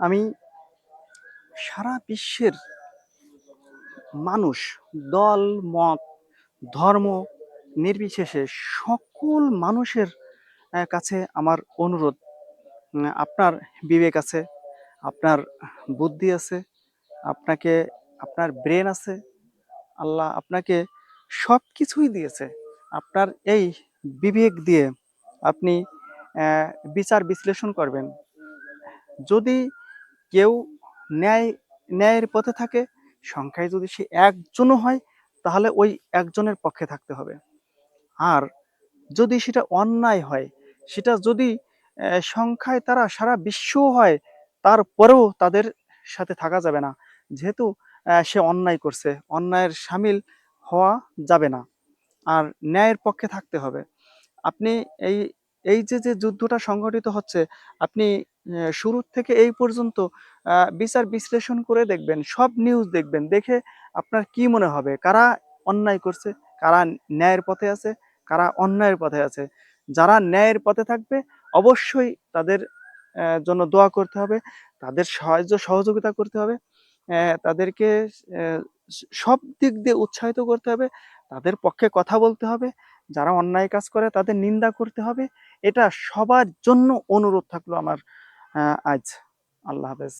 আমি সারা বিশ্বের মানুষ, দল মত, ধর্ম নির্বিশেষে সকল মানুষের কাছে আমার অনুরোধ, আপনার বিবেক আছে, আপনার বুদ্ধি আছে, আপনাকে আপনার ব্রেন আছে, আল্লাহ আপনাকে সব কিছুই দিয়েছে। আপনার এই বিবেক দিয়ে আপনি বিচার বিশ্লেষণ করবেন। যদি কেউ ন্যায় ন্যায়ের পথে থাকে, সংখ্যায় যদি সে একজনও হয়, তাহলে ওই একজনের পক্ষে থাকতে হবে। আর যদি সেটা অন্যায় হয়, সেটা যদি সংখ্যায় তারা সারা বিশ্ব হয়, তারপরেও তাদের সাথে থাকা যাবে না, যেহেতু সে অন্যায় করছে, অন্যায়ের সামিল হওয়া যাবে না, আর ন্যায়ের পক্ষে থাকতে হবে। আপনি এই এই যে যুদ্ধটা সংঘটিত হচ্ছে, আপনি শুরু থেকে এই পর্যন্ত বিচার বিশ্লেষণ করে দেখবেন, সব নিউজ দেখবেন, দেখে আপনার কি মনে হবে কারা অন্যায় করছে, কারা ন্যায়ের পথে আছে, কারা অন্যায়ের পথে আছে। যারা ন্যায়ের পথে থাকবে অবশ্যই তাদের জন্য দোয়া করতে হবে, তাদের সাহায্য সহযোগিতা করতে হবে, তাদেরকে সব দিক দিয়ে উৎসাহিত করতে হবে, তাদের পক্ষে কথা বলতে হবে। যারা অন্যায় কাজ করে তাদের নিন্দা করতে হবে। এটা সবার জন্য অনুরোধ থাকলো আমার আজ। আল্লাহ হাফেজ।